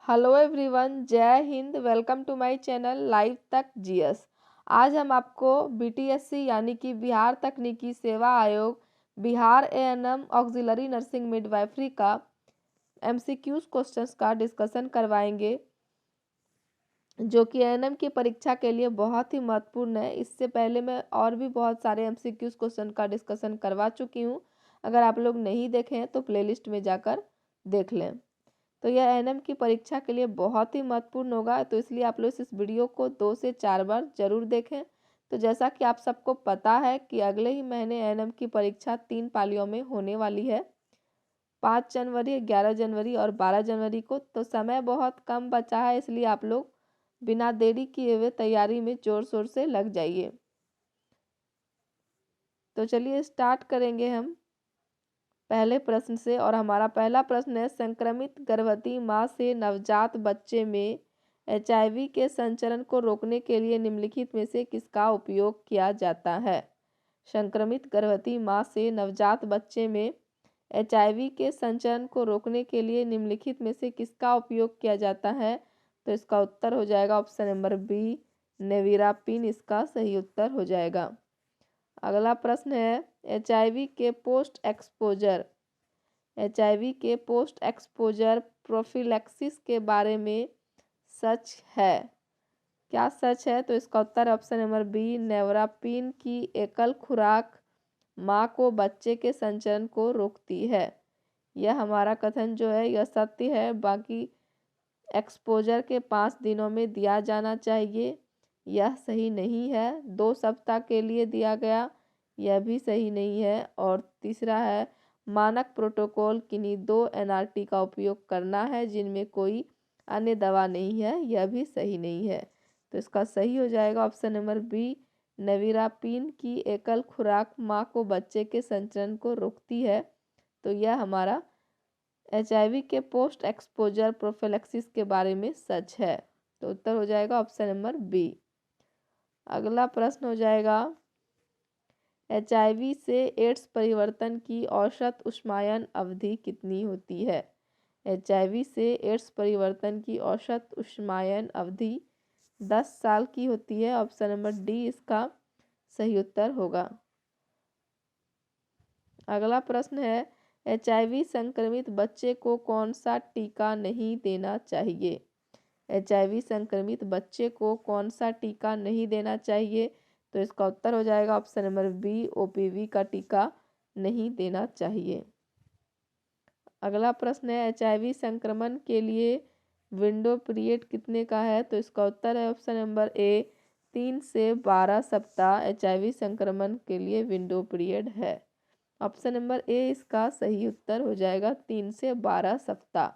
Hello everyone, जय हिंद। Welcome to my channel live Tak GS. आज हम आपको बीटीएससी यानी कि बिहार तकनीकी सेवा आयोग Bihar ANM auxiliary nursing midwifery का एमसीक्यूज क्वेश्चंस का डिस्कशन करवाएंगे, जो कि एएनएम की परीक्षा के लिए बहुत ही महत्वपूर्ण है। इससे पहले मैं और भी बहुत सारे एमसीक्यूज क्वेश्चन का डिस्कशन करवा चुकी हूँ। अगर आप लोग नहीं देखे हैं तो प्लेलिस्ट में जाकर देख लें। तो यह एएनएम की परीक्षा के लिए बहुत ही महत्वपूर्ण होगा, तो इसलिए आप लोग इस वीडियो को 2 से 4 बार जरूर देखें। तो जैसा कि आप सबको पता है कि अगले ही महीने एएनएम की परीक्षा 3 पालियों में होने वाली है, 5 जनवरी, 11 जनवरी और 12 जनवरी को। तो समय बहुत कम बचा है, इसलिए आप लोग बिना देरी किए हुए तैयारी में जोर शोर से लग जाइए। तो चलिए स्टार्ट करेंगे हम पहले प्रश्न से। और हमारा पहला प्रश्न है, संक्रमित गर्भवती माँ से नवजात बच्चे में एचआईवी के संचरण को रोकने के लिए निम्नलिखित में से किसका उपयोग किया जाता है। संक्रमित गर्भवती माँ से नवजात बच्चे में एचआईवी के संचरण को रोकने के लिए निम्नलिखित में से किसका उपयोग किया जाता है। तो इसका उत्तर हो जाएगा ऑप्शन नंबर बी, नेविरापिन इसका सही उत्तर हो जाएगा। अगला प्रश्न है, एचआईवी के पोस्ट एक्सपोजर प्रोफिलैक्सिस के बारे में सच है। क्या सच है? तो इसका उत्तर ऑप्शन नंबर बी, नेवरापिन की एकल खुराक माँ को बच्चे के संचरण को रोकती है। यह हमारा कथन जो है यह सत्य है। बाकी एक्सपोजर के 5 दिनों में दिया जाना चाहिए, यह सही नहीं है। 2 सप्ताह के लिए दिया गया, यह भी सही नहीं है। और तीसरा है, मानक प्रोटोकॉल किन्हीं 2 एनआरटी का उपयोग करना है जिनमें कोई अन्य दवा नहीं है, यह भी सही नहीं है। तो इसका सही हो जाएगा ऑप्शन नंबर बी, नेविरापिन की एकल खुराक माँ को बच्चे के संचरण को रोकती है। तो यह हमारा एचआईवी के पोस्ट एक्सपोजर प्रोफिलैक्सिस के बारे में सच है। तो उत्तर हो जाएगा ऑप्शन नंबर बी। अगला प्रश्न हो जाएगा, एचआईवी से एड्स परिवर्तन की औसत ऊष्मायन अवधि कितनी होती है। एचआईवी से एड्स परिवर्तन की औसत ऊष्मायन अवधि 10 साल की होती है। ऑप्शन नंबर डी इसका सही उत्तर होगा। अगला प्रश्न है, एचआईवी संक्रमित बच्चे को कौन सा टीका नहीं देना चाहिए। एचआईवी संक्रमित बच्चे को कौन सा टीका नहीं देना चाहिए। तो इसका उत्तर हो जाएगा ऑप्शन नंबर बी, ओपीवी का टीका नहीं देना चाहिए। अगला प्रश्न है, एचआईवी संक्रमण के लिए विंडो पीरियड कितने का है। तो इसका उत्तर है ऑप्शन नंबर ए, 3 से 12 सप्ताह एचआईवी संक्रमण के लिए विंडो पीरियड है। ऑप्शन नंबर ए इसका सही उत्तर हो जाएगा, 3 से 12 सप्ताह।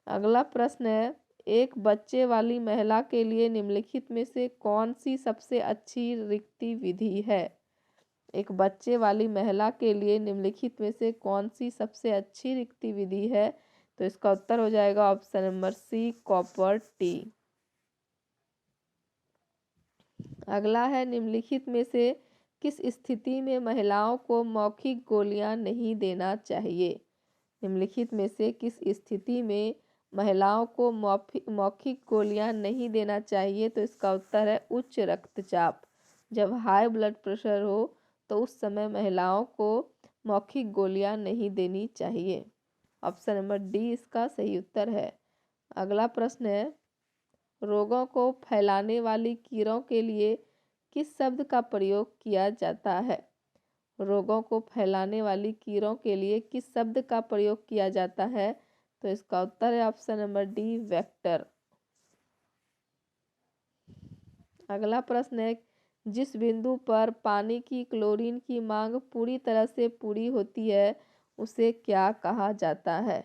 अगला प्रश्न है, एक बच्चे वाली महिला के लिए निम्नलिखित में से कौन सी सबसे अच्छी रिक्ति विधि है। एक बच्चे वाली महिला के लिए निम्नलिखित में से कौन सी सबसे अच्छी रिक्ति विधि है। तो इसका उत्तर हो जाएगा option number C, copper T. अगला है, निम्नलिखित में से किस स्थिति में महिलाओं को मौखिक गोलियां नहीं देना चाहिए। निम्नलिखित में से किस स्थिति में महिलाओं को मौखिक गोलियां नहीं देना चाहिए। तो इसका उत्तर है उच्च रक्तचाप। जब हाई ब्लड प्रेशर हो तो उस समय महिलाओं को मौखिक गोलियां नहीं देनी चाहिए। ऑप्शन नंबर डी इसका सही उत्तर है। अगला प्रश्न है, रोगों को फैलाने वाली कीड़ों के लिए किस शब्द का प्रयोग किया जाता है। रोगों को फैलाने वाली कीड़ों के लिए किस शब्द का प्रयोग किया जाता है। तो इसका उत्तर है ऑप्शन नंबर डी, वेक्टर। अगला प्रश्न है, जिस बिंदु पर पानी की क्लोरीन की मांग पूरी तरह से पूरी होती है उसे क्या कहा जाता है।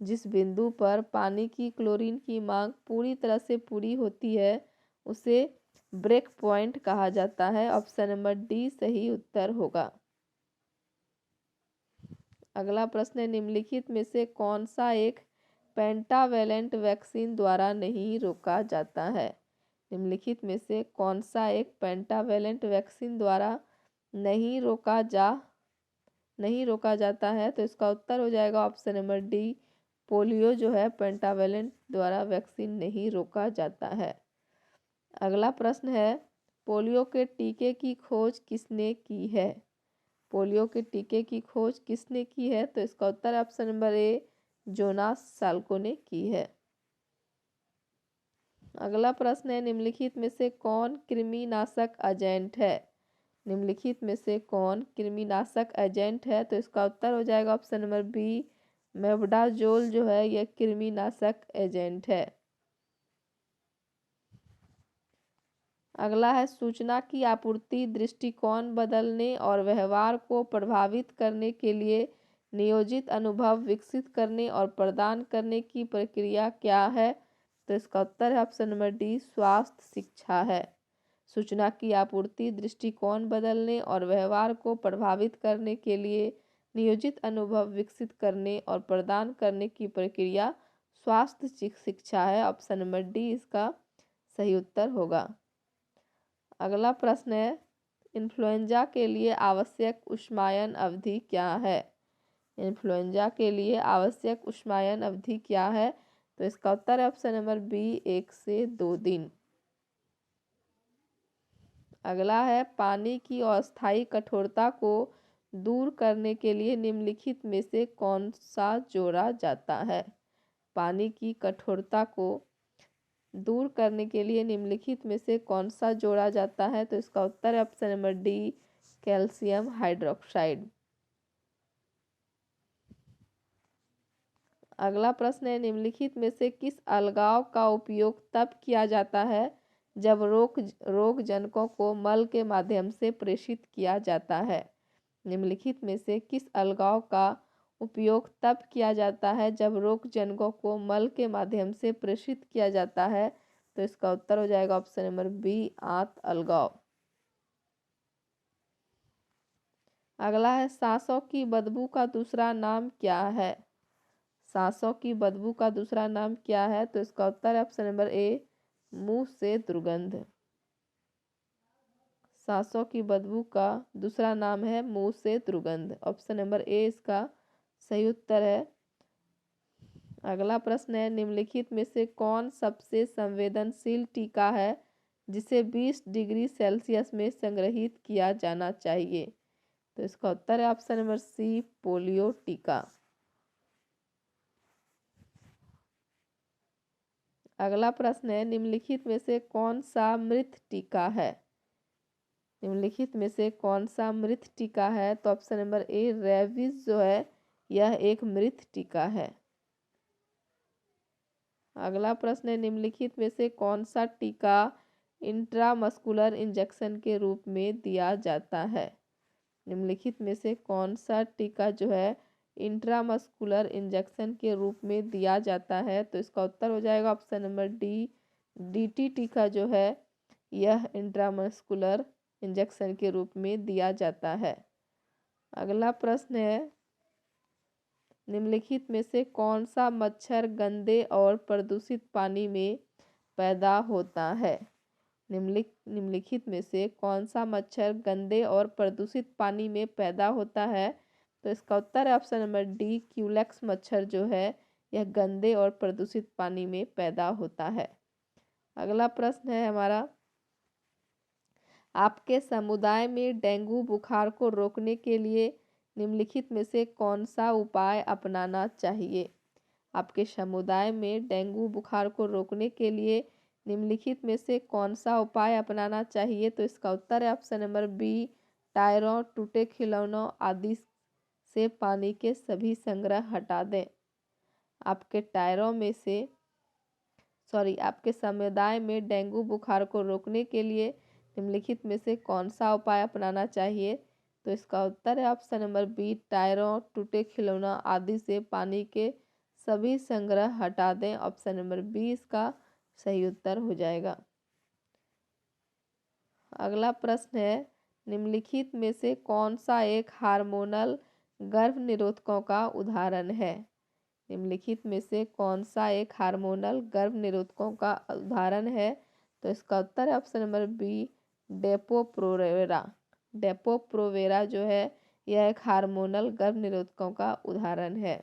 जिस बिंदु पर पानी की क्लोरीन की मांग पूरी तरह से पूरी होती है उसे ब्रेक पॉइंट कहा जाता है। ऑप्शन नंबर डी सही उत्तर होगा। अगला प्रश्न है, निम्नलिखित में से कौन सा एक पेंटावेलेंट वैक्सीन द्वारा नहीं रोका जाता है। निम्नलिखित में से कौन सा एक पेंटावेलेंट वैक्सीन द्वारा नहीं रोका जाता है। तो इसका उत्तर हो जाएगा ऑप्शन नंबर डी, पोलियो जो है पेंटावेलेंट द्वारा वैक्सीन नहीं रोका जाता है। अगला प्रश्न है, पोलियो के टीके की खोज किसने की है? पोलियो के टीके की खोज किसने की है? तो इसका उत्तर ऑप्शन नंबर ए जोनास साल्को ने की है। अगला प्रश्न है, निम्नलिखित में से कौन कृमिनाशक एजेंट है? निम्नलिखित में से कौन कृमिनाशक एजेंट है? तो इसका उत्तर हो जाएगा ऑप्शन नंबर बी मेबडाजोल जो है यह कृमिनाशक एजेंट है। अगला है, सूचना की आपूर्ति दृष्टिकोण बदलने और व्यवहार को प्रभावित करने के लिए नियोजित अनुभव विकसित करने और प्रदान करने की प्रक्रिया क्या है? तो इसका उत्तर है ऑप्शन नंबर डी स्वास्थ्य शिक्षा है। सूचना की आपूर्ति दृष्टिकोण बदलने और व्यवहार को प्रभावित करने के लिए नियोजित अनुभव विकसित करने और प्रदान करने की प्रक्रिया स्वास्थ्य शिक्षा है। ऑप्शन नंबर डी इसका सही उत्तर होगा। अगला प्रश्न है, इन्फ्लुएंजा के लिए आवश्यक उष्मायन अवधि क्या है? इन्फ्लुएंजा के लिए आवश्यक उष्मायन अवधि क्या है? तो इसका उत्तर है ऑप्शन नंबर बी 1 से 2 दिन। अगला है, पानी की अस्थायी कठोरता को दूर करने के लिए निम्नलिखित में से कौन सा जोड़ा जाता है? पानी की कठोरता को दूर करने के लिए निम्नलिखित में से कौन सा जोड़ा जाता है? तो इसका उत्तर है option number D calcium hydroxide. अगला प्रश्न है, निम्नलिखित में से किस अलगाव का उपयोग तब किया जाता है जब रोग जनकों को मल के माध्यम से प्रेषित किया जाता है? निम्नलिखित में से किस अलगाव का उपयोग तब किया जाता है जब रोग जनकों को मल के माध्यम से प्रेषित किया जाता है? तो इसका उत्तर हो जाएगा ऑप्शन नंबर बी आंत अलगाव। अगला है, सांसों की बदबू का दूसरा नाम क्या है? सांसों की बदबू का दूसरा नाम क्या है? तो इसका उत्तर है ऑप्शन नंबर ए मुंह से दुर्गंध। सांसों की बदबू का दूसरा नाम है मुंह से दुर्गंध। ऑप्शन नंबर ए इसका सही उत्तर है। अगला प्रश्न है, निम्नलिखित में से कौन सबसे संवेदनशील टीका है जिसे 20 डिग्री सेल्सियस में संग्रहित किया जाना चाहिए? तो इसका उत्तर है ऑप्शन नंबर सी पोलियो टीका। अगला प्रश्न है, निम्नलिखित में से कौन सा मृत टीका है? निम्नलिखित में से कौन सा मृत टीका है? तो ऑप्शन नंबर ए रेबीज जो है यह एक मृत टीका है। अगला प्रश्न है, निम्नलिखित में से कौन सा टीका इंट्रामस्कुलर इंजेक्शन के रूप में दिया जाता है? निम्नलिखित में से कौन सा टीका जो है इंट्रामस्कुलर इंजेक्शन के रूप में दिया जाता है? तो इसका उत्तर हो जाएगा ऑप्शन नंबर डी डीटी टीका जो है यह इंट्रामस्कुलर इंजेक्शन के रूप में दिया जाता है। अगला प्रश्न है, निम्नलिखित में से कौन सा मच्छर गंदे और प्रदूषित पानी में पैदा होता है? निम्नलिखित में से कौन सा मच्छर गंदे और प्रदूषित पानी में पैदा होता है? तो इसका उत्तर है ऑप्शन नंबर डी क्यूलेक्स मच्छर जो है यह गंदे और प्रदूषित पानी में पैदा होता है। अगला प्रश्न है हमारा, आपके समुदाय में डेंगू बुखार को रोकने के लिए निम्नलिखित में से कौन सा उपाय अपनाना चाहिए? आपके समुदाय में डेंगू बुखार को रोकने के लिए निम्नलिखित में से कौन सा उपाय अपनाना चाहिए? तो इसका उत्तर है ऑप्शन नंबर बी टायरों टूटे खिलौनों आदि से पानी के सभी संग्रह हटा दें। आपके समुदाय में डेंगू बुखार को रोकने के लिए निम्नलिखित में से कौन सा उपाय अपनाना चाहिए? तो इसका उत्तर है ऑप्शन नंबर बी टायरों टूटे खिलौना आदि से पानी के सभी संग्रह हटा दें। ऑप्शन नंबर बी इसका सही उत्तर हो जाएगा। अगला प्रश्न है, निम्नलिखित में से कौन सा एक हार्मोनल गर्भ निरोधकों का उदाहरण है? निम्नलिखित में से कौन सा एक हार्मोनल गर्भ निरोधकों का उदाहरण है? तो इसका उत्तर है ऑप्शन नंबर बी डेपोप्रोवेरा। डेपोप्रोवेरा जो है यह एक हार्मोनल गर्भ निरोधकों का उदाहरण है।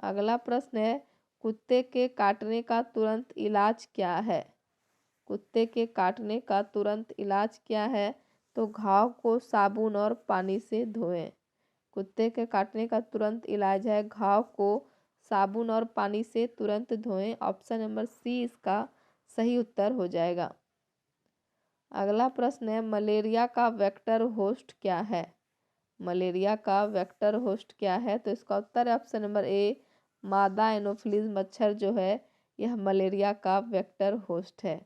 अगला प्रश्न है, कुत्ते के काटने का तुरंत इलाज क्या है? कुत्ते के काटने का तुरंत इलाज क्या है? तो घाव को साबुन और पानी से धोएं। कुत्ते के काटने का तुरंत इलाज है घाव को साबुन और पानी से तुरंत धोएं। ऑप्शन नंबर सी इसका सही उत्तर हो जाएगा। अगला प्रश्न है, मलेरिया का वेक्टर होस्ट क्या है? मलेरिया का वेक्टर होस्ट क्या है? तो इसका उत्तर है ऑप्शन नंबर ए, मादा एनोफिलीज मच्छर जो है यह मलेरिया का वेक्टर होस्ट है।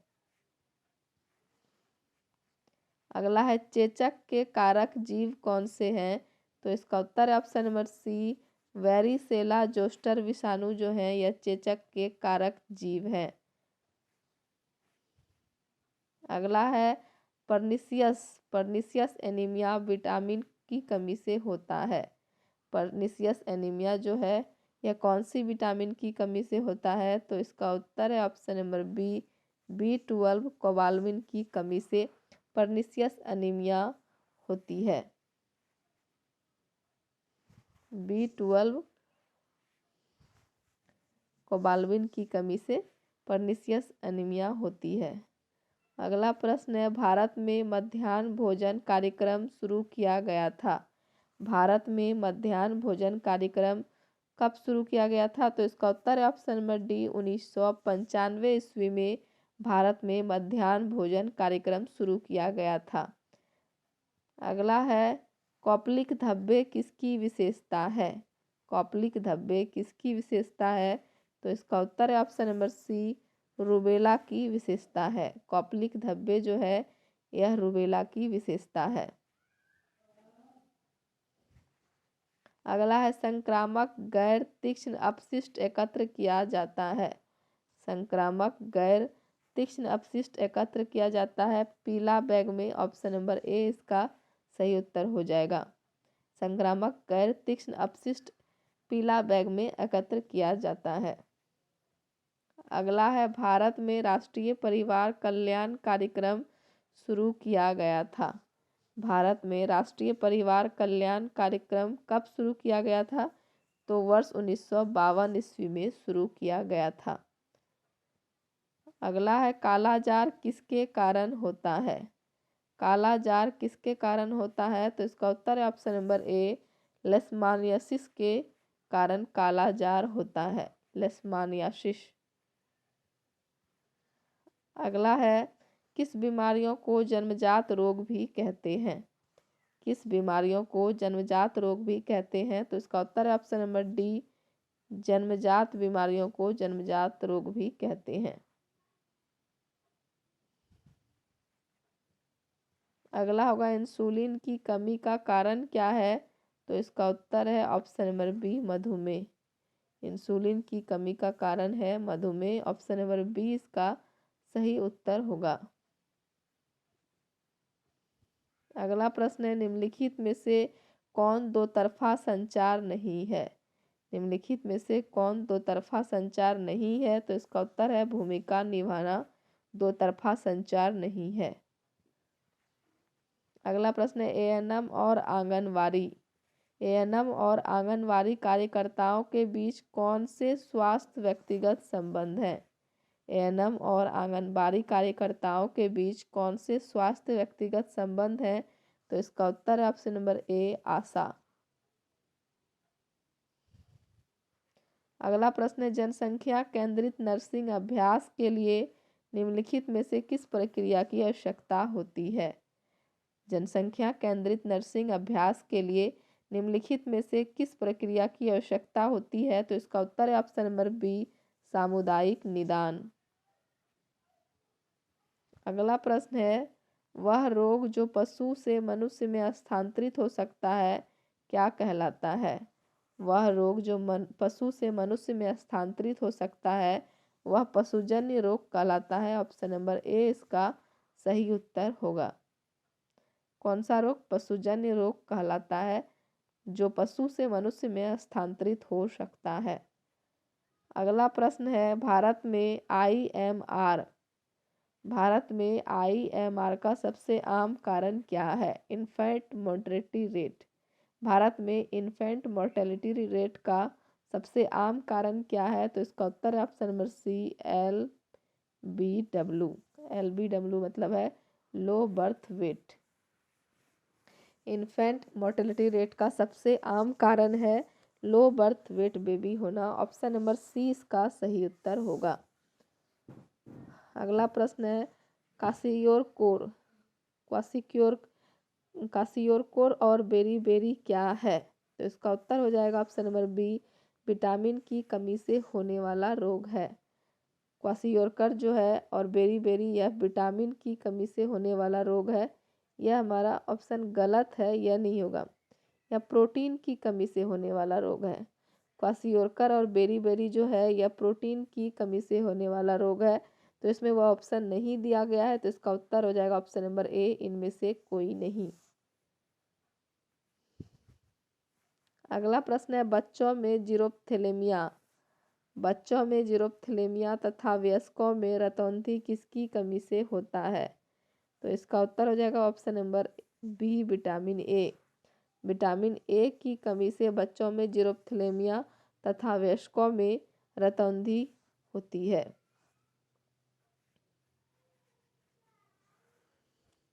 अगला है, चेचक के कारक जीव कौन से हैं? तो इसका उत्तर है option number C, varicella zoster विषाणु जो है यह चेचक के कारक जीव है। अगला है, पर्निशियस पर्निशियस एनीमिया विटामिन की कमी से होता है। पर्निशियस एनीमिया जो है यह कौन सी विटामिन की कमी से होता है? तो इसका उत्तर है option number B, B12 cobalamin की कमी से पर्निशियस एनीमिया होती है। B12 कोबालमिन की कमी से पर्निशियस एनीमिया होती है। अगला प्रश्न है, भारत में मध्याह्न भोजन कार्यक्रम शुरू किया गया था। भारत में मध्याह्न भोजन कार्यक्रम कब शुरू किया गया था? तो इसका उत्तर है ऑप्शन नंबर डी, 1995 ईस्वी में भारत में मध्याह्न भोजन कार्यक्रम शुरू किया गया था। अगला है, कॉपलिक धब्बे किसकी विशेषता है? कॉपलिक धब्बे किसकी विशेषता है? तो इसका उत्तर है ऑप्शन नंबर सी, रूबेला की विशेषता है। कॉपलिक धब्बे जो है यह रूबेला की विशेषता है। अगला है, संक्रामक गैर तीक्ष्ण अपशिष्ट एकत्र किया जाता है। संक्रामक गैर तीक्ष्ण अपशिष्ट एकत्र किया जाता है पीला बैग में। ऑप्शन नंबर ए इसका सही उत्तर हो जाएगा। संक्रामक गैर तीक्ष्ण अपशिष्ट पीला बैग में एकत्र किया जाता है। अगला है, भारत में राष्ट्रीय परिवार कल्याण कार्यक्रम शुरू किया गया था। भारत में राष्ट्रीय परिवार कल्याण कार्यक्रम कब शुरू किया गया था? तो वर्ष 1952 ईस्वी में शुरू किया गया था। अगला है, कालाजार किसके कारण होता है? कालाजार किसके कारण होता है? तो इसका उत्तर है ऑप्शन नंबर ए, लेशमानियासिस के कारण कालाजार होता है। लेशमानियासिस। अगला है, किस बीमारियों को जन्मजात रोग भी कहते हैं? किस बीमारियों को जन्मजात रोग भी कहते हैं? तो इसका उत्तर है ऑप्शन नंबर डी, जन्मजात बीमारियों को जन्मजात रोग भी कहते हैं। अगला होगा, इंसुलिन की कमी का कारण क्या है? तो इसका उत्तर है ऑप्शन नंबर बी, मधुमेह। इंसुलिन की कमी का कारण है मधुमेह। ऑप्शन नंबर बी इसका सही उत्तर होगा। अगला प्रश्न है, निम्नलिखित में से कौन दो तरफा संचार नहीं है? निम्नलिखित में से कौन दो तरफा संचार नहीं है? तो इसका उत्तर है भूमिका निभाना दो तरफा संचार नहीं है। अगला प्रश्न है, एएनएम और आंगनवाड़ी एएनएम और आंगनवाड़ी कार्यकर्ताओं के बीच कौन से स्वास्थ्य व्यक्तिगत संबंध हैं? एएनएम और आंगनबाड़ी कार्यकर्ताओं के बीच कौन से स्वास्थ्य व्यक्तिगत संबंध हैं? तो इसका उत्तर है ऑप्शन नंबर ए, आशा। अगला प्रश्न है, जनसंख्या केंद्रित नर्सिंग अभ्यास के लिए निम्नलिखित में से किस प्रक्रिया की आवश्यकता होती है? जनसंख्या केंद्रित नर्सिंग अभ्यास के लिए निम्नलिखित में से किस प्रक्रिया की आवश्यकता होती है? तो इसका उत्तर है ऑप्शन नंबर बी, सामुदायिक निदान। अगला प्रश्न है, वह रोग जो पशु से मनुष्य में स्थानांतरित हो सकता है क्या कहलाता है? वह रोग जो पशु से मनुष्य में स्थानांतरित हो सकता है वह पशुजन्य रोग कहलाता है। ऑप्शन नंबर ए इसका सही उत्तर होगा। कौन सा रोग पशुजन्य रोग कहलाता है जो पशु से मनुष्य में स्थानांतरित हो सकता है? अगला प्रश्न है, भारत में आईएमआर का सबसे आम कारण क्या है? Infant mortality rate. भारत में इन्फेंट मोर्टेलिटी रेट का सबसे आम कारण क्या है? तो इसका उत्तर है option number C LBW। LBW मतलब है low birth weight. Infant mortality rate का सबसे आम कारण है लो बर्थ वेट बेबी होना। ऑप्शन नंबर सी इसका सही उत्तर होगा। अगला प्रश्न है कासियोर कासियोर और बेरी क्या है? तो इसका उत्तर हो जाएगा ऑप्शन नंबर बी विटामिन की कमी से होने वाला रोग है। क्वासियोरकर जो है और बेरी यह विटामिन की कमी से होने वाला रोग है। यह हमारा ऑप्शन गलत है, यह नहीं होगा। यह प्रोटीन की कमी से होने वाला रोग है। क्वासियोरकर और बेरी जो है यह प्रोटीन की कमी से होने वाला रोग है। तो इसमें वह ऑप्शन नहीं दिया गया है, तो इसका उत्तर हो जाएगा ऑप्शन नंबर ए इनमें से कोई नहीं। अगला प्रश्न है बच्चों में जीरोप्थेलेमिया तथा वयस्कों में रतौंधी किसकी कमी से होता है? तो इसका उत्तर हो जाएगा option number B vitamin A. Vitamin A की कमी से बच्चों में जीरोप्थेलेमिया तथा वयस्कों में रतौंधी होती है।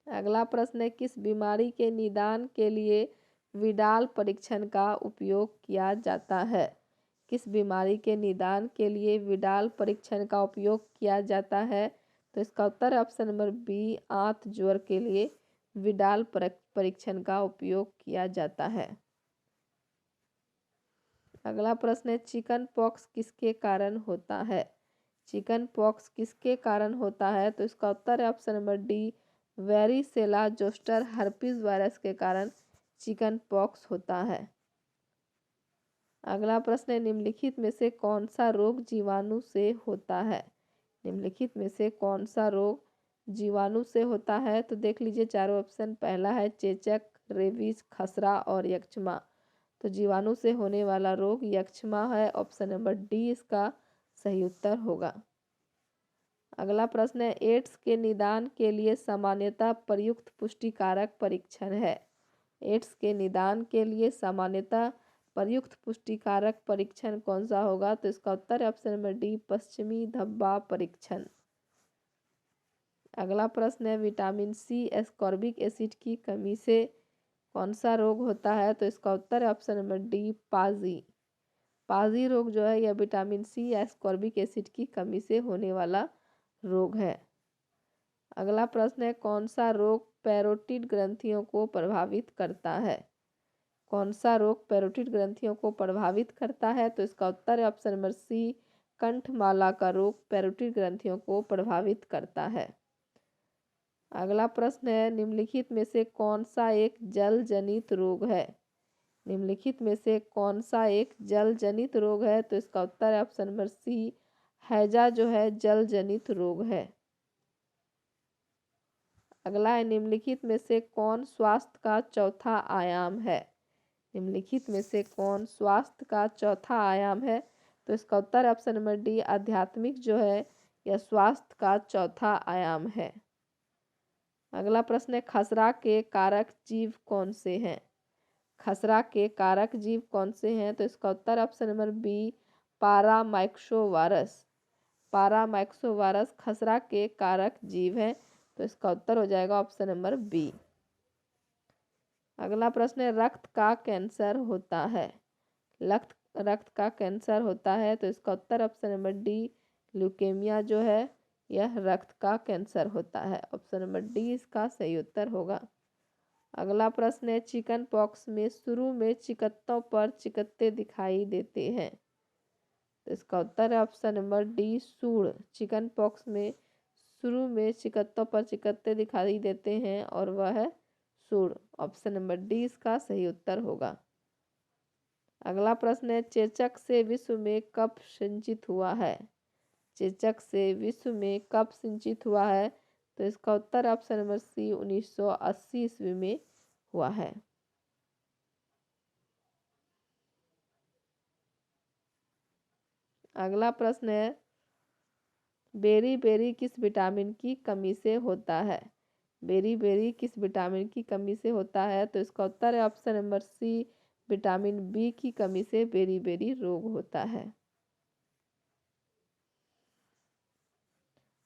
अगला प्रश्न है किस बीमारी के निदान के लिए विडाल परीक्षण का उपयोग किया जाता है? किस बीमारी के निदान के लिए विडाल परीक्षण का उपयोग किया जाता है? तो इसका उत्तर है ऑप्शन नंबर बी आंत ज्वर के लिए विडाल परीक्षण का उपयोग किया जाता है। अगला प्रश्न है चिकन पॉक्स किसके कारण होता है? चिकन पॉक्स किसके कारण होता है? तो इसका उत्तर है option number D varicella zoster herpes virus के कारण चिकन पॉक्स होता है। अगला प्रश्न है निम्नलिखित में से कौन सा रोग जीवाणु से होता है? निम्नलिखित में से कौन सा रोग जीवाणु से होता है? तो देख लीजिए चारों ऑप्शन। पहला है चेचक, रेबीज, खसरा और यक्ष्मा। तो जीवाणु से होने वाला रोग यक्ष्मा है। ऑप्शन नंबर डी इसका सही उत्तर होगा। अगला प्रश्न है एड्स के निदान के लिए सामान्यतः प्रयुक्त पुष्टिकारक परीक्षण है। एड्स के निदान के लिए सामान्यतः प्रयुक्त पुष्टिकारक परीक्षण कौन सा होगा? तो इसका उत्तर है ऑप्शन नंबर डी पश्चिमी धब्बा परीक्षण। अगला प्रश्न है विटामिन सी एस्कॉर्बिक एसिड की कमी से कौन सा रोग होता है? तो इसका उत्तर है ऑप्शन नंबर डी पाजी रोग जो है यह विटामिन सी एस्कॉर्बिक एसिड की कमी से होने वाला रोग है। अगला प्रश्न है कौन सा रोग पैरोटिड ग्रंथियों को प्रभावित करता है? कौन सा रोग पैरोटिड ग्रंथियों को प्रभावित करता है? तो इसका उत्तर है ऑप्शन नंबर सी कंठमाला का रोग पैरोटिड ग्रंथियों को प्रभावित करता है। अगला प्रश्न है निम्नलिखित में से कौन सा एक जल जनित रोग है? निम्नलिखित में से कौन सा एक जल जनित रोग है? तो इसका उत्तर है ऑप्शन नंबर सी हैजा जो है जल जनित रोग है। अगला है निम्नलिखित में से कौन स्वास्थ्य का चौथा आयाम है? निम्नलिखित में से कौन स्वास्थ्य का चौथा आयाम है? तो इसका उत्तर है ऑप्शन नंबर डी आध्यात्मिक जो है यह स्वास्थ्य का चौथा आयाम है। अगला प्रश्न है खसरा के कारक जीव कौन से हैं? खसरा के कारक जीव कौन से हैं? तो इसका उत्तर ऑप्शन नंबर बी पारामाइक्सोवायरस खसरा के कारक जीव है। तो इसका उत्तर हो जाएगा ऑप्शन नंबर बी। अगला प्रश्न है रक्त का कैंसर होता है। रक्त का कैंसर होता है। तो इसका उत्तर ऑप्शन नंबर डी ल्यूकेमिया जो है यह रक्त का कैंसर होता है। ऑप्शन नंबर डी इसका सही उत्तर होगा। अगला प्रश्न है चिकन पॉक्स में शुरू में चिकत्तों पर चिकत्ते दिखाई देते हैं। तो इसका उत्तर है ऑप्शन नंबर डी सूढ़। चिकन पॉक्स में शुरू में चिकत्तों पर चिकत्ते दिखाई देते हैं और वह है सूढ़। ऑप्शन नंबर डी इसका सही उत्तर होगा। अगला प्रश्न है चेचक से विश्व में कब सिंचित हुआ है? चेचक से विश्व में कब सिंचित हुआ है? तो इसका उत्तर ऑप्शन नंबर सी 1980 ईस्वी में हुआ है। अगला प्रश्न है बेरी किस विटामिन की कमी से होता है? बेरी किस विटामिन की कमी से होता है? तो इसका उत्तर है option number C vitamin B की कमी से बेरी रोग होता है।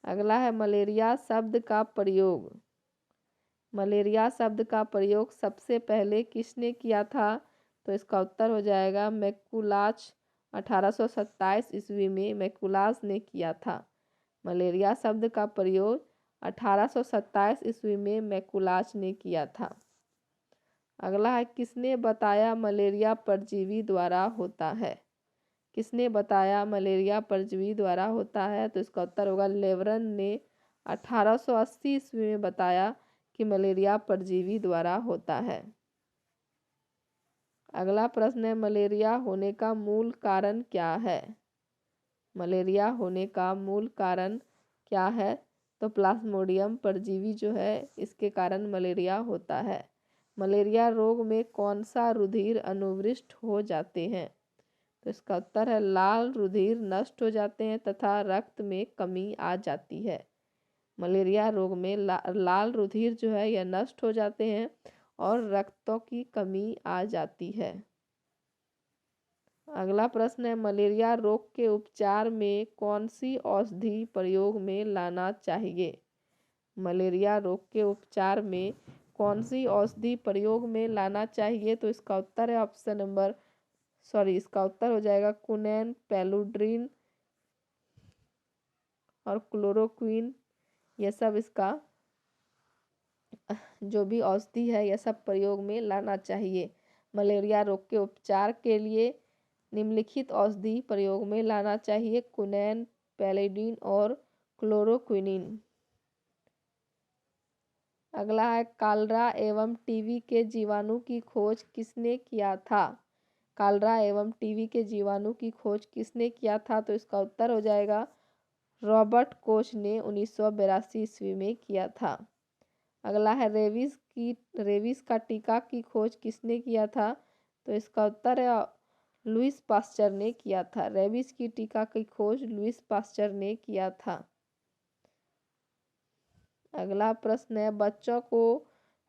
अगला है मलेरिया शब्द का प्रयोग। मलेरिया शब्द का प्रयोग सबसे पहले किसने किया था? तो इसका उत्तर हो जाएगा मैकुलाच। 1827 ईस्वी में मैकुलास ने किया था। मलेरिया शब्द का प्रयोग 1827 ईस्वी में मैकुलाच ने किया था। अगला है किसने बताया मलेरिया परजीवी द्वारा होता है? किसने बताया मलेरिया परजीवी द्वारा होता है? तो इसका उत्तर होगा लेवरन ने 1880 ईस्वी में बताया कि मलेरिया परजीवी द्वारा होता है। अगला प्रश्न है मलेरिया होने का मूल कारण क्या है? मलेरिया होने का मूल कारण क्या है? तो प्लाज्मोडियम परजीवी जो है इसके कारण मलेरिया होता है। मलेरिया रोग में कौन सा रुधिर अनुवृष्ट हो जाते हैं? तो इसका उत्तर है लाल रुधिर नष्ट हो जाते हैं तथा रक्त में कमी आ जाती है। मलेरिया रोग में लाल रुधिर जो है यह नष्ट हो जाते हैं और रक्तों की कमी आ जाती है। अगला प्रश्न है मलेरिया रोग के उपचार में कौन सी औषधि प्रयोग में लाना चाहिए? मलेरिया रोग के उपचार में कौन सी औषधि प्रयोग में लाना चाहिए? तो इसका उत्तर है इसका उत्तर हो जाएगा क्विनैन, पेलुड्रिन और क्लोरोक्विन। यह सब इसका जो भी औषधि है यह सब प्रयोग में लाना चाहिए। मलेरिया रोग के उपचार के लिए निम्नलिखित औषधि प्रयोग में लाना चाहिए क्विनैन, पेलिडिन और क्लोरोक्विनिन। अगला है कालरा एवं टीबी के जीवाणु की खोज किसने किया था? कालरा एवं टीबी के जीवाणु की खोज किसने किया था? तो इसका उत्तर हो जाएगा रॉबर्ट कोच ने 1982 ईस्वी में किया था। अगला है रेबीज का टीका की खोज किसने किया था? तो इसका उत्तर है लुईस पास्चर ने किया था। रेबीज की टीका की खोज लुईस पास्चर ने किया था। अगला प्रश्न है बच्चों को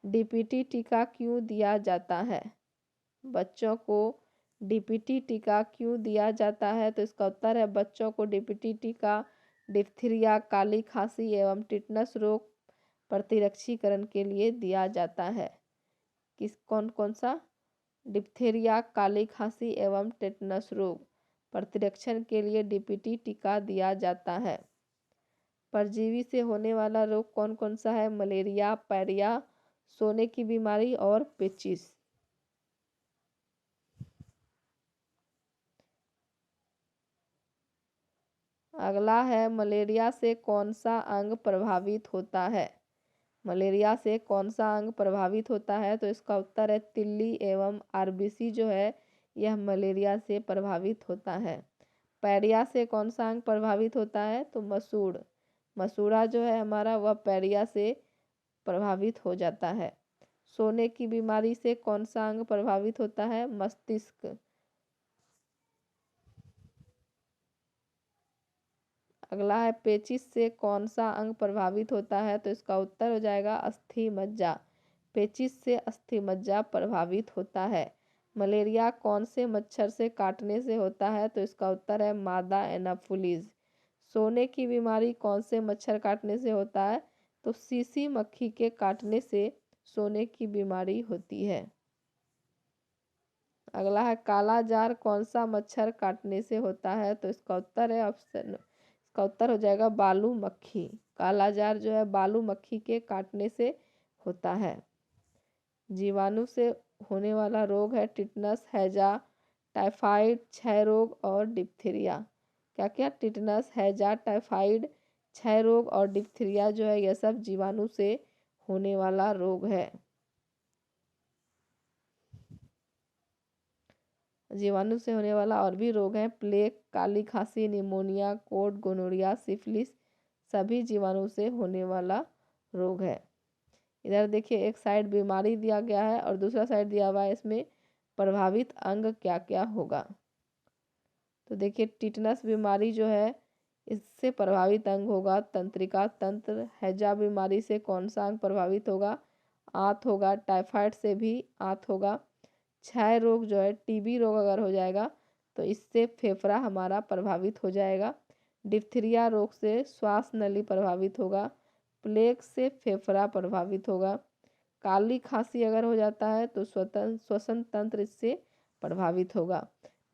डीपीटी टीका क्यों दिया जाता है? बच्चों को डीपीटी टीका क्यों दिया जाता है? तो इसका उत्तर है बच्चों को डीपीटी टीका डिप्थीरिया, काली खांसी एवं टिटनस रोग प्रतिरक्षीकरण के लिए दिया जाता है। कौन कौन सा? डिप्थीरिया, काली खांसी एवं टिटनस रोग प्रतिरक्षण के लिए डीपीटी टीका दिया जाता है। परजीवी से होने वाला रोग कौन कौन सा है? मलेरिया, पायरिया, सोने की बीमारी और पेचिश। अगला है मलेरिया से कौन सा अंग प्रभावित होता है? मलेरिया से कौन सा अंग प्रभावित होता है? तो इसका उत्तर है तिल्ली एवं आरबीसी जो है यह मलेरिया से प्रभावित होता है। पैरिया से कौन सा अंग प्रभावित होता है? तो मसूड़ा जो है हमारा वह पैरिया से प्रभावित हो जाता है। सोने की बीमारी से कौन सा अंग प्रभावित होता है? मस्तिष्क। अगला है पेचिश से कौन सा अंग प्रभावित होता है? तो इसका उत्तर हो जाएगा अस्थि मज्जा। पेचिश से अस्थि मज्जा प्रभावित होता है। मलेरिया कौन से मच्छर से काटने से होता है? तो इसका उत्तर है मादा एनाफिलीज। सोने की बीमारी कौन से मच्छर काटने से होता है? तो सीसी मक्खी के काटने से सोने की बीमारी होती है। अगला है काला जार कौन सा मच्छर काटने से होता है? तो इसका उत्तर हो जाएगा बालू मक्खी। काला जार जो है बालू मक्खी के काटने से होता है। जीवाणु से होने वाला रोग है टिटनस, हैजा, टाइफाइड, क्षय रोग और डिप्थीरिया। क्या क्या? टिटनस, हैजा, टाइफाइड, क्षय रोग और डिप्थीरिया जो है यह सब जीवाणु से होने वाला रोग है। जीवाणु से होने वाला और भी रोग है प्लेग, काली खांसी, निमोनिया, कोड, गोनोरिया, सिफिलिस सभी जीवाणु से होने वाला रोग है। इधर देखिए एक साइड बीमारी दिया गया है और दूसरा साइड दिया हुआ है इसमें प्रभावित अंग क्या क्या होगा। तो देखिए टिटनस बीमारी जो है इससे प्रभावित अंग होगा तंत्रिका तंत्र। हैजा बीमारी से कौन सा अंग प्रभावित होगा? आंत होगा। टाइफाइड से भी आंत होगा। क्षय रोग जो है टीबी रोग अगर हो जाएगा तो इससे फेफड़ा हमारा प्रभावित हो जाएगा। डिप्थीरिया रोग से श्वास नली प्रभावित होगा। प्लेग से फेफड़ा प्रभावित होगा। काली खांसी अगर हो जाता है तो श्वसन तंत्र इससे प्रभावित होगा।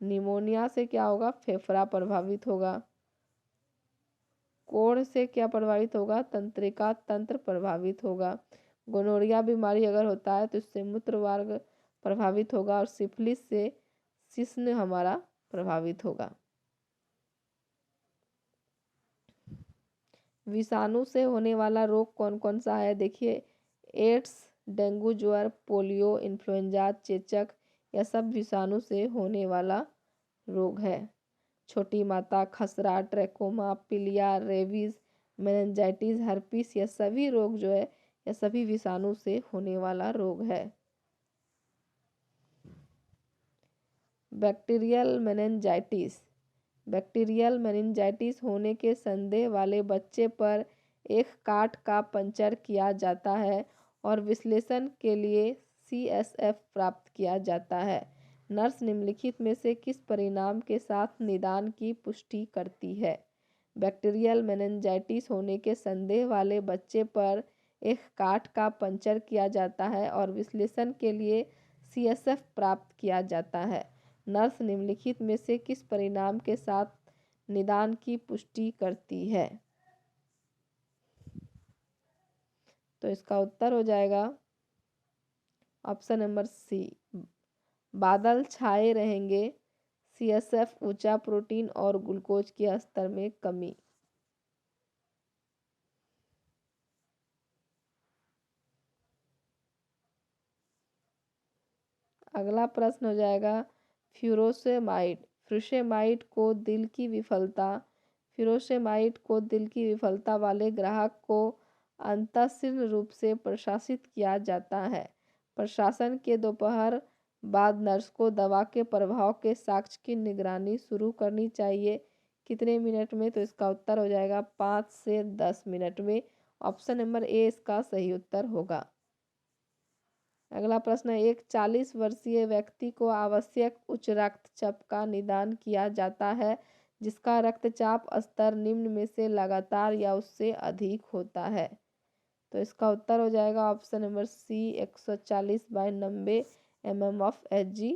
निमोनिया से क्या होगा, फेफड़ा प्रभावित होगा। कोढ़ से क्या प्रभावित होगा, तंत्रिका तंत्र प्रभावित होगा। गोनोरिया बीमारी अगर होता है तो इससे मूत्र मार्ग प्रभावित होगा। और सिफिलिस से शिश्न हमारा प्रभावित होगा। विषाणु से होने वाला रोग कौन कौन सा है, देखिए एड्स, डेंगू ज्वर, पोलियो, इन्फ्लुएंजा, चेचक, यह सब विषाणु से होने वाला रोग है। छोटी माता, खसरा, ट्रैकोमा, पीलिया, रेबीज, मेनिंजाइटिस, हर्पीस, यह सभी रोग जो है यह सभी विषाणु से होने वाला रोग है। बैक्टीरियल मेनिंजाइटिस, बैक्टीरियल मेनिंजाइटिस होने के संदेह वाले बच्चे पर एक काट का पंचर किया जाता है और विश्लेषण के लिए CSF प्राप्त किया जाता है। नर्स निम्नलिखित में से किस परिणाम के साथ निदान की पुष्टि करती है। बैक्टीरियल मेनिंजाइटिस होने के संदेह वाले बच्चे पर एक काट का पंचर किया जाता है और विश्लेषण के लिए CSF प्राप्त किया जाता है। नर्स निम्नलिखित में से किस परिणाम के साथ निदान की पुष्टि करती है। तो इसका उत्तर हो जाएगा ऑप्शन नंबर सी, बादल छाए रहेंगे, CSF ऊंचा, प्रोटीन और ग्लूकोज के स्तर में कमी। अगला प्रश्न हो जाएगा फ्यूरोसेमाइड को दिल की विफलता वाले ग्राहक को अंतःशिर्ण रूप से प्रशासित किया जाता है। प्रशासन के दोपहर बाद नर्स को दवा के प्रभाव के साक्ष्य की निगरानी शुरू करनी चाहिए। कितने मिनट में, तो इसका उत्तर हो जाएगा 5 से 10 मिनट में। ऑप्शन नंबर ए इसका सही उत्तर होगा। अगला प्रश्न है, एक 40 वर्षीय व्यक्ति को आवश्यक उच्च रक्तचाप का निदान किया जाता है जिसका रक्तचाप स्तर निम्न में से लगातार या उससे अधिक होता है। तो इसका उत्तर हो जाएगा ऑप्शन नंबर सी, 140/90 mm/Hg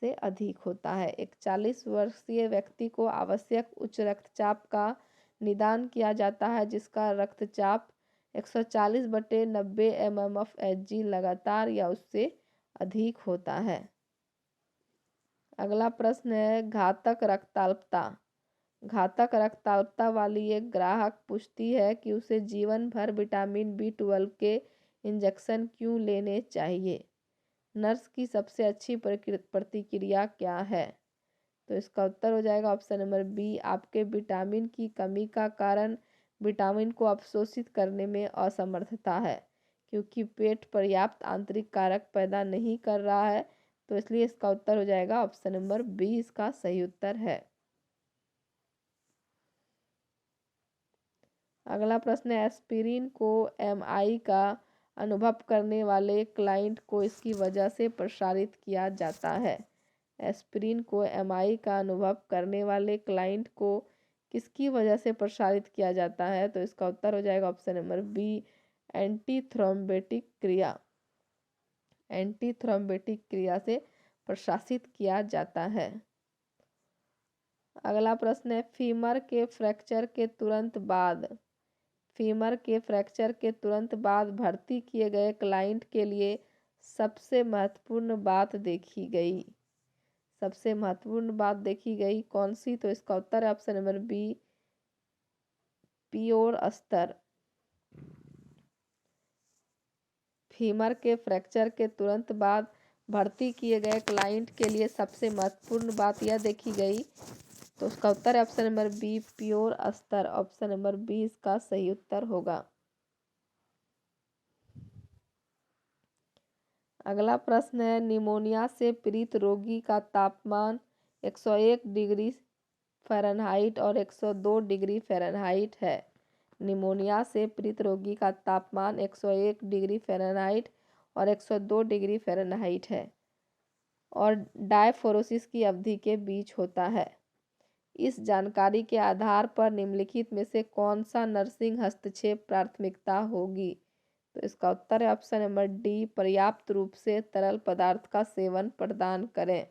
से अधिक होता है। एक 40 वर्षीय व्यक्ति को आवश्यक उच्च रक्तचाप का निदान किया जाता है जिसका रक्तचाप 140/90 mm/Hg लगातार या उससे अधिक होता है। अगला प्रश्न है, घातक रक्ताल्पता वाली एक ग्राहक पूछती है कि उसे जीवन भर विटामिन B12 के इंजेक्शन क्यों लेने चाहिए। नर्स की सबसे अच्छी प्रतिक्रिया क्या है। तो इसका उत्तर हो जाएगा ऑप्शन नंबर बी, आपके विटामिन की कमी का कारण विटामिन को अवशोषित करने में असमर्थता है क्योंकि पेट पर्याप्त आंतरिक कारक पैदा नहीं कर रहा है। तो इसलिए इसका उत्तर हो जाएगा ऑप्शन नंबर बी, इसका सही उत्तर है। अगला प्रश्न है, एस्पिरिन को MI का अनुभव करने वाले क्लाइंट को इसकी वजह से प्रसारित किया जाता है। एस्पिरिन को MI का अनुभव करने वाले क्लाइंट को किसकी वजह से प्रसारित किया जाता है। तो इसका उत्तर हो जाएगा ऑप्शन नंबर बी, एंटीथ्रोम्बोटिक क्रिया से प्रशासित किया जाता है। अगला प्रश्न है, फीमर के फ्रैक्चर के तुरंत बाद भर्ती किए गए क्लाइंट के लिए सबसे महत्वपूर्ण बात देखी गई कौन सी। तो इसका उत्तर है ऑप्शन नंबर बी, प्योर स्तर। फीमर के फ्रैक्चर के तुरंत बाद भर्ती किए गए क्लाइंट के लिए सबसे महत्वपूर्ण बात यह देखी गई। तो उसका उत्तर है ऑप्शन नंबर बी, प्योर स्तर। ऑप्शन नंबर बी इसका सही उत्तर होगा। अगला प्रश्न है, निमोनिया से पीड़ित रोगी का तापमान 101 डिग्री फ़ारेनहाइट और 102 डिग्री फ़ारेनहाइट है। निमोनिया से पीड़ित रोगी का तापमान 101 डिग्री फ़ारेनहाइट और 102 डिग्री फ़ारेनहाइट है। और डायफोरोसिस की अवधि के बीच होता है। इस जानकारी के आधार पर निम्नलिखित में से कौन सा नर्सिंग हस्तक्षेप प्राथमिकता होगी? तो इसका उत्तर है ऑप्शन नंबर डी, पर्याप्त रूप से तरल पदार्थ का सेवन प्रदान करें।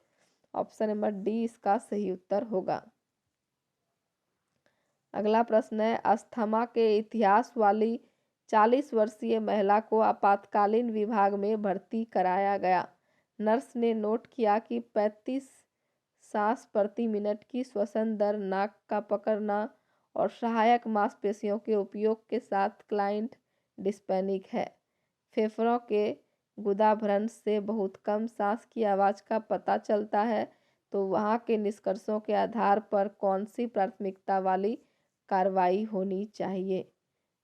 ऑप्शन नंबर डी इसका सही उत्तर होगा। अगला प्रश्न है, अस्थमा के इतिहास वाली 40 वर्षीय महिला को आपातकालीन विभाग में भर्ती कराया गया। नर्स ने नोट किया कि 35 सांस प्रति मिनट की श्वसन दर, नाक का पकड़ना और सहायक मांसपेशियों के उपयोग के साथ क्लाइंट डिस्पेनिक है। फेफड़ों के गुदाभ्रंश से बहुत कम सांस की आवाज़ का पता चलता है। तो वहाँ के निष्कर्षों के आधार पर कौन सी प्राथमिकता वाली कार्रवाई होनी चाहिए?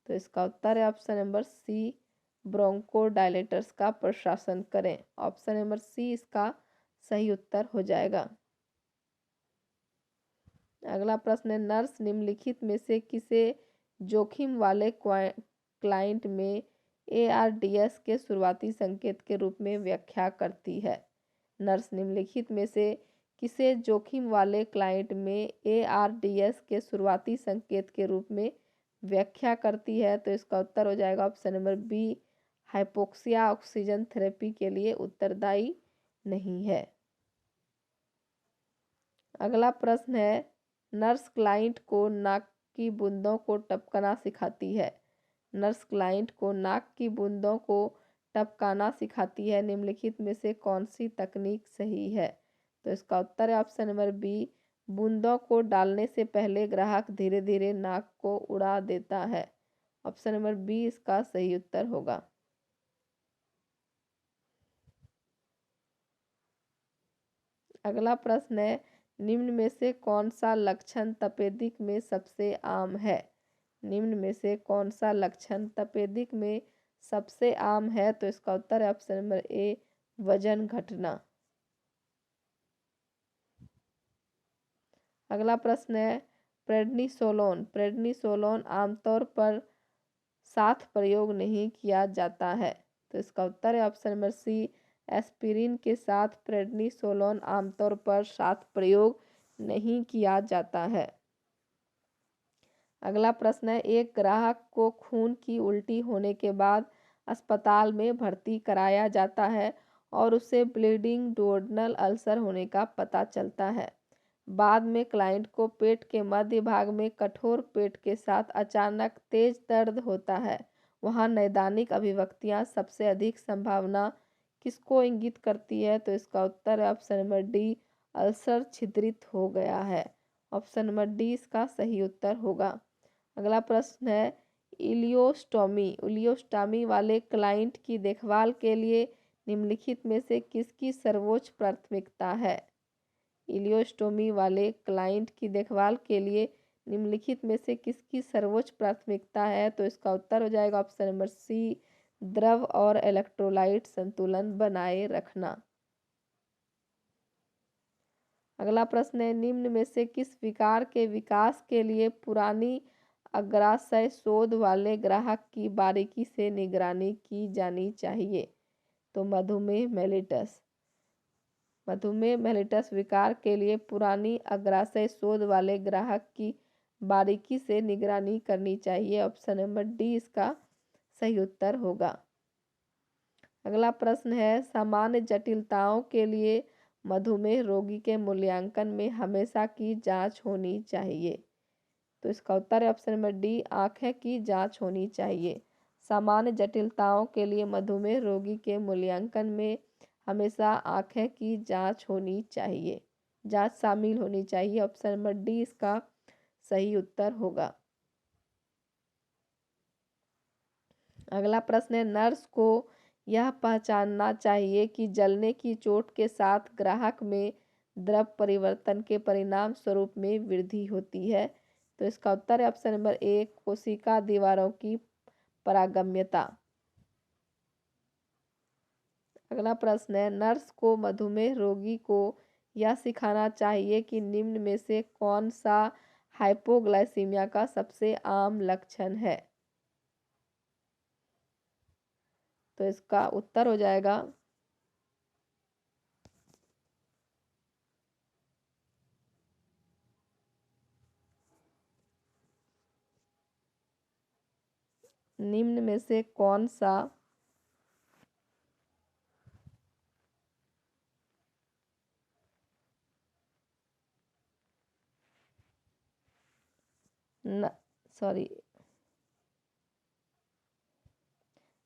तो इसका उत्तर है ऑप्शन नंबर सी, ब्रोंकोडायलेटर्स का प्रशासन करें। ऑप्शन नंबर सी इसका सही उत्तर हो जाएगा। अगला प्रश्न है, नर्स निम्नलिखित में से किसे जोखिम वाले क्लाइंट में ARDS के शुरुआती संकेत के रूप में व्याख्या करती है? नर्स निम्नलिखित में से किसे जोखिम वाले क्लाइंट में ARDS के शुरुआती संकेत के रूप में व्याख्या करती है? तो इसका उत्तर हो जाएगा option number B, hypoxia oxygen therapy के लिए उत्तरदायी नहीं है। अगला प्रश्न है, नर्स क्लाइंट को नाक की बूंदों को टपकाना सिखाती है। नर्स क्लाइंट को नाक की बूंदों को टपकाना सिखाती है। निम्नलिखित में से कौन सी तकनीक सही है? तो इसका उत्तर है ऑप्शन नंबर बी, बूंदों को डालने से पहले ग्राहक धीरे धीरे नाक को उड़ा देता है। ऑप्शन नंबर बी इसका सही उत्तर होगा। अगला प्रश्न है, निम्न में से कौन सा लक्षण तपेदिक में सबसे आम है? निम्न में से कौन सा लक्षण तपेदिक में सबसे आम है? तो इसका उत्तर है ऑप्शन नंबर ए, वजन घटना। अगला प्रश्न है, प्रेडनिसोलोन आमतौर पर साथ प्रयोग नहीं किया जाता है। तो इसका उत्तर है ऑप्शन नंबर सी, एस्पिरिन के साथ प्रेडनिसोलोन आमतौर पर साथ प्रयोग नहीं किया जाता है। अगला प्रश्न है, एक ग्राहक को खून की उल्टी होने के बाद अस्पताल में भर्ती कराया जाता है और उसे ब्लीडिंग डुओडेनल अल्सर होने का पता चलता है। बाद में क्लाइंट को पेट के मध्य भाग में कठोर पेट के साथ अचानक तेज दर्द होता है। वहाँ नैदानिक अभिव्यक्तियाँ सबसे अधिक संभावना किसको इंगित करती है? तो इसका उत्तर है ऑप्शन नंबर डी, अल्सर छिद्रित हो गया है। ऑप्शन नंबर डी इसका सही उत्तर होगा। अगला प्रश्न है, इलियोस्टॉमी वाले क्लाइंट की देखभाल के लिए निम्नलिखित में से किसकी सर्वोच्च प्राथमिकता है? इलियोस्टोमी वाले क्लाइंट की देखभाल के लिए निम्नलिखित में से किसकी सर्वोच्च प्राथमिकता है? तो इसका उत्तर हो जाएगा ऑप्शन नंबर सी, द्रव और इलेक्ट्रोलाइट संतुलन बनाए रखना। अगला प्रश्न है, निम्न में से किस विकार के विकास के लिए पुरानी अग्राशय शोध वाले ग्राहक की बारीकी से निगरानी की जानी चाहिए? तो मधुमेह मेलिटस विकार के लिए पुरानी अग्राशय शोध वाले ग्राहक की बारीकी से निगरानी करनी चाहिए। ऑप्शन नंबर डी इसका सही उत्तर होगा। अगला प्रश्न है, सामान्य जटिलताओं के लिए मधुमेह रोगी के मूल्यांकन में हमेशा की जांच होनी चाहिए? तो इसका उत्तर है ऑप्शन नंबर डी, आँखें की जांच होनी चाहिए। सामान्य जटिलताओं के लिए मधुमेह रोगी के मूल्यांकन में हमेशा आँखें की जांच होनी चाहिए, जांच शामिल होनी चाहिए। ऑप्शन नंबर डी इसका सही उत्तर होगा। अगला प्रश्न है, नर्स को यह पहचानना चाहिए कि जलने की चोट के साथ ग्राहक में द्रव परिवर्तन के परिणाम स्वरूप में वृद्धि होती है। तो इसका उत्तर है ऑप्शन नंबर ए, कोशिका दीवारों की पारगम्यता। अगला प्रश्न है, नर्स को मधुमेह रोगी को यह सिखाना चाहिए कि निम्न में से कौन सा हाइपोग्लाइसीमिया का सबसे आम लक्षण है? तो इसका उत्तर हो जाएगा निम्न में से कौन सा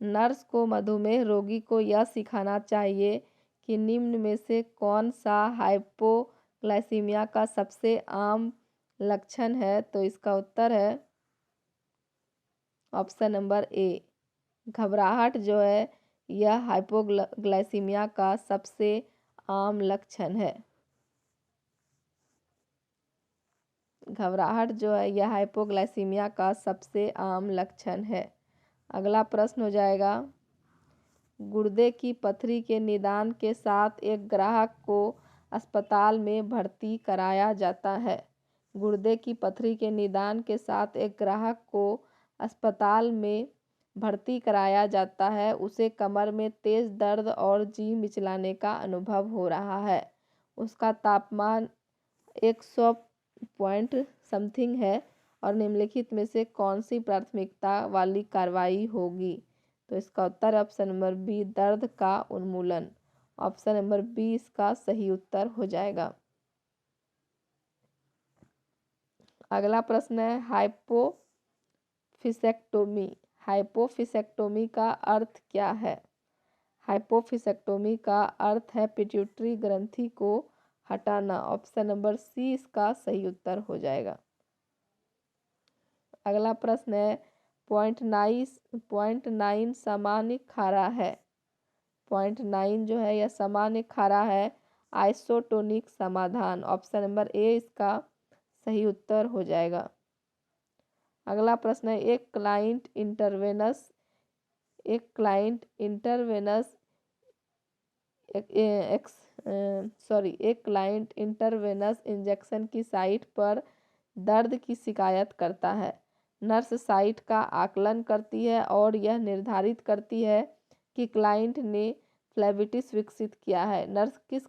नर्स को मधुमेह रोगी को यह सिखाना चाहिए कि निम्न में से कौन सा हाइपोग्लाइसीमिया का सबसे आम लक्षण है। तो इसका उत्तर है ऑप्शन नंबर ए, घबराहट जो है यह हाइपोग्लाइसीमिया का सबसे आम लक्षण है। घबराहट जो है यह हाइपोग्लाइसीमिया का सबसे आम लक्षण है। अगला प्रश्न हो जाएगा, गुर्दे की पथरी के निदान के साथ एक ग्राहक को अस्पताल में भर्ती कराया जाता है। गुर्दे की पथरी के निदान के साथ एक ग्राहक को अस्पताल में भर्ती कराया जाता है। उसे कमर में तेज दर्द और जी मिचलाने का अनुभव हो रहा है। उसका तापमान 100 पॉइंट समथिंग है और निम्नलिखित में से कौन सी प्राथमिकता वाली कार्रवाई होगी। तो इसका उत्तर ऑप्शन नंबर बी, दर्द का उन्मूलन। ऑप्शन नंबर बी इसका सही उत्तर हो जाएगा। अगला प्रश्न है, हाइपोफिसेक्टोमी। हाइपोफिसेक्टोमी का अर्थ क्या है। हाइपोफिसेक्टोमी का अर्थ है पिट्यूटरी ग्रंथि को हटाना। ऑप्शन नंबर सी इसका सही उत्तर हो जाएगा। अगला प्रश्न है, 0.9 सामान्य खारा है। 0.9 जो है यह सामान्य खारा है। आइसोटोनिक समाधान। ऑप्शन नंबर ए इसका सही उत्तर हो जाएगा। अगला प्रश्न है, एक क्लाइंट इंटरवेनस इंजेक्शन की साइट पर दर्द की शिकायत करता है। नर्स साइट का आकलन करती है और यह निर्धारित करती है कि क्लाइंट ने फ्लेबिटिस विकसित किया है। नर्स इस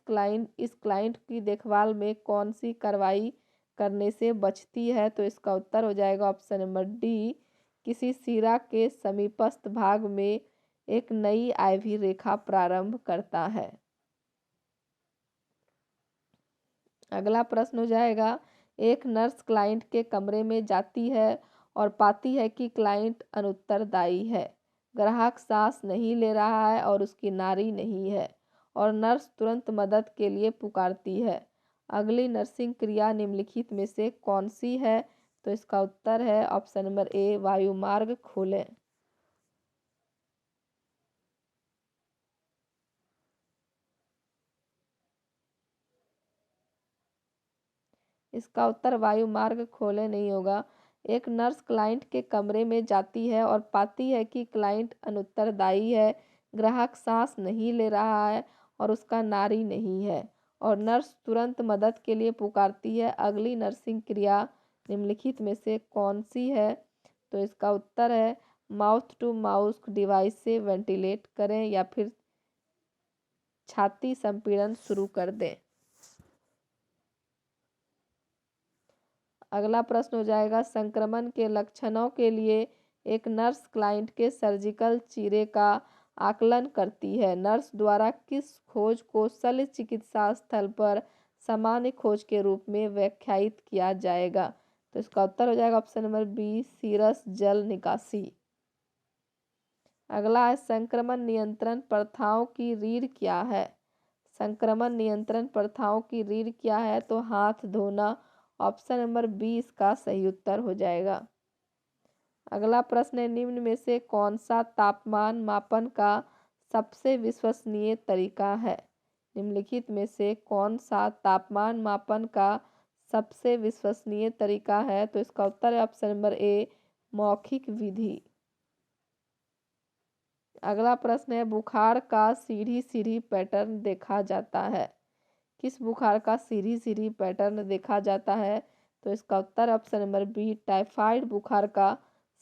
क्लाइंट की देखभाल में कौन सी कार्रवाई करने से बचती है। तो इसका उत्तर हो जाएगा ऑप्शन नंबर डी, किसी सिरा के समीपस्थ भाग में एक नई आईवी रेखा प्रारंभ करता है। अगला प्रश्न हो जाएगा, एक नर्स क्लाइंट के कमरे में जाती है और पाती है कि क्लाइंट अनुत्तरदायी है, ग्राहक सांस नहीं ले रहा है और उसकी नाड़ी नहीं है, और नर्स तुरंत मदद के लिए पुकारती है। अगली नर्सिंग क्रिया निम्नलिखित में से कौन सी है। तो इसका उत्तर है ऑप्शन नंबर ए, वायुमार्ग खोलें। इसका उत्तर वायुमार्ग खोले नहीं होगा। एक नर्स क्लाइंट के कमरे में जाती है और पाती है कि क्लाइंट अनुत्तरदायी है, ग्राहक सांस नहीं ले रहा है और उसका नाड़ी नहीं है, और नर्स तुरंत मदद के लिए पुकारती है। अगली नर्सिंग क्रिया निम्नलिखित में से कौन सी है। तो इसका उत्तर है माउथ टू माउथ डिवाइस से वेंटिलेट करें या फिर छाती संपीड़न शुरू कर दें। अगला प्रश्न हो जाएगा, संक्रमण के लक्षणों के लिए एक नर्स क्लाइंट के सर्जिकल चीरे का आकलन करती है। नर्स द्वारा किस खोज को शल्य चिकित्सा स्थल पर सामान्य खोज के रूप में व्याख्यायित किया जाएगा। तो इसका उत्तर हो जाएगा ऑप्शन नंबर बी, सीरस जल निकासी। अगला है, संक्रमण नियंत्रण प्रथाओं की रीढ़ क्या है। संक्रमण नियंत्रण प्रथाओं की रीढ़ क्या है। तो हाथ धोना। ऑप्शन नंबर बी इसका सही उत्तर हो जाएगा। अगला प्रश्न है, निम्न में से कौन सा तापमान मापन का सबसे विश्वसनीय तरीका है। निम्नलिखित में से कौन सा तापमान मापन का सबसे विश्वसनीय तरीका है। तो इसका उत्तर है ऑप्शन नंबर ए, मौखिक विधि। अगला प्रश्न है, बुखार का सीढ़ी सीढ़ी पैटर्न देखा जाता है। किस बुखार का सीढ़ी सीढ़ी पैटर्न देखा जाता है। तो इसका उत्तर ऑप्शन नंबर बी, टाइफाइड बुखार का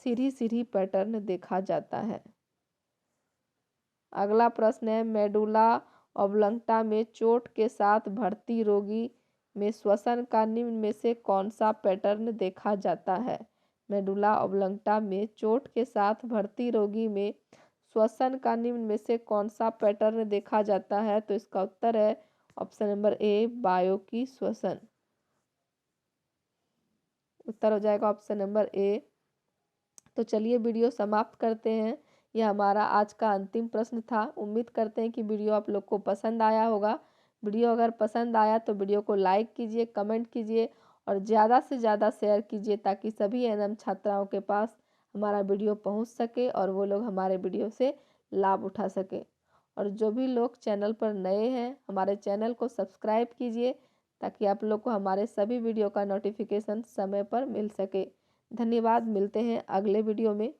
सीढ़ी सीढ़ी पैटर्न देखा जाता है। अगला प्रश्न है, मेडुला ऑब्लंगटा में चोट के साथ भर्ती रोगी में श्वसन का निम्न में से कौन सा पैटर्न देखा जाता है। मेडुला ऑब्लंगटा में चोट के साथ भर्ती रोगी में श्वसन का निम्न में से कौन सा पैटर्न देखा जाता है? तो इसका उत्तर है ऑप्शन नंबर ए, वायु की श्वसन। उत्तर हो जाएगा ऑप्शन नंबर ए। तो चलिए वीडियो समाप्त करते हैं। यह हमारा आज का अंतिम प्रश्न था। उम्मीद करते हैं कि वीडियो आप लोग को पसंद आया होगा। वीडियो अगर पसंद आया तो वीडियो को लाइक कीजिए, कमेंट कीजिए और ज़्यादा से ज़्यादा शेयर कीजिए ताकि सभी एनएम छात्राओं के पास हमारा वीडियो पहुंच सके और वो लोग हमारे वीडियो से लाभ उठा सके। और जो भी लोग चैनल पर नए हैं, हमारे चैनल को सब्सक्राइब कीजिए ताकि आप लोग को हमारे सभी वीडियो का नोटिफिकेशन समय पर मिल सके। धन्यवाद। मिलते हैं अगले वीडियो में।